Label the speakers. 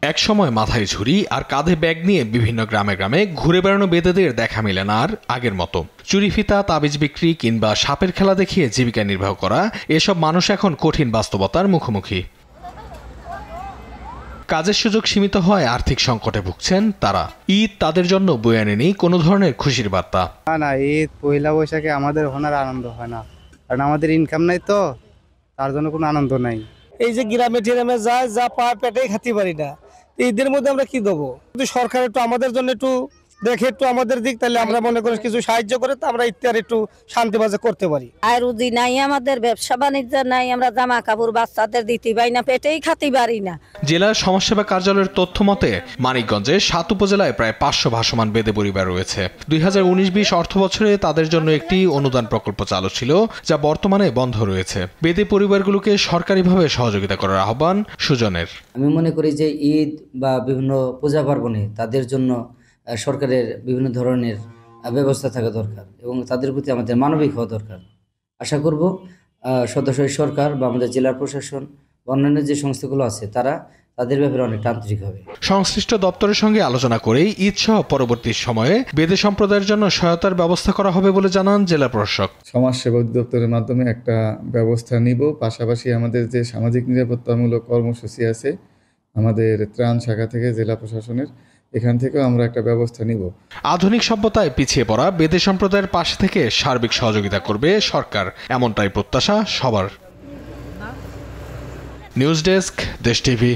Speaker 1: এক সময় মাথায় ঝুড়ি আর কাঁধে ব্যাগ নিয়ে বিভিন্ন গ্রামে গ্রামে ঘুরে বেড়ানো বেদেদের দেখা মিলে না আর আগের মতো। চুরি ফিতা, তাবিজ বিক্রি কিংবা সাপের খেলা দেখিয়ে জীবিকা নির্বাহ করা এসব মানুষ এখন কঠিন বাস্তবতার মুখোমুখি। কাজের সুযোগ সীমিত হয়, আর্থিক সংকটে ভুগছেন তারা। ঈদ তাদের জন্য বয়ে আনেনি কোনো ধরনের খুশির বার্তা।
Speaker 2: না, ঈদ পয়লা বৈশাখে আমাদের ওনার আনন্দ হয় না, কারণ আমাদের ইনকাম নাই, তো তার জন্য কোনো আনন্দ নাই।
Speaker 3: এই যে গ্রামে টিরামে যায় যা পা পেটেই খাতে পারি না, ঈদের মধ্যে আমরা কি দেবো? যদি সরকার একটু আমাদের জন্য একটু দেখে, একটু আমাদের দিক, তাহলে আমরা মনে করি কিছু সাহায্য করে তো আমরা ঈদটা একটু শান্তি বাজে করতে পারি।
Speaker 4: আর রুজি নাই, আমাদের ব্যবসা বাণিজ্য নাই, আমরা জামা কাপড় বাচ্চাদের দিতে পারি না, পেটেই খাতে পারি না।
Speaker 1: জেলার সমাজসেবা কার্যালয়ের তথ্য মতে মানিকগঞ্জে ৭ উপজেলায় প্রায় ৫০০ ভাসমান বেদে পরিবার রয়েছে। ২০১৯-২০ অর্থ বছরে তাদের জন্য একটি অনুদান প্রকল্প চালু ছিল, যা বর্তমানে বন্ধ রয়েছে। বেদে পরিবারগুলোকে সরকারিভাবে সহযোগিতা করার আহ্বান সুজনের।
Speaker 5: আমি মনে করি যে ঈদ বা বিভিন্ন পূজা পার্বণে তাদের জন্য সরকারের বিভিন্ন ধরনের ব্যবস্থা থাকা দরকার এবং তাদের প্রতি আমাদের মানবিক হওয়া দরকার। আশা করব সদস্য সরকার বা আমাদের জেলার প্রশাসন, অন্যান্য যে সংস্থাগুলো আছে তারা তাদের ব্যাপারে অনেকটা আন্তরিক হবে।
Speaker 1: সংশ্লিষ্ট দপ্তরের সঙ্গে আলোচনা করেই ঈদ সহ পরবর্তী সময়ে বেদে সম্প্রদায়ের জন্য সহায়তার ব্যবস্থা করা হবে বলে জানান জেলা প্রশাসক।
Speaker 6: সমাজসেবা অধিদপ্তরের মাধ্যমে একটা ব্যবস্থা নিব। পাশাপাশি আমাদের যে সামাজিক নিরাপত্তামূলক কর্মসূচি আছে আমাদের ত্রাণ শাখা থেকে, জেলা প্রশাসনের, এখান থেকেও আমরা একটা ব্যবস্থা নিব।
Speaker 1: আধুনিক সভ্যতায় পিছিয়ে পড়া বেদে সম্প্রদায়ের পাশে থেকে সার্বিক সহযোগিতা করবে সরকার, এমনটাই প্রত্যাশা সবার। নিউজ ডেস্ক, দেশ টিভি।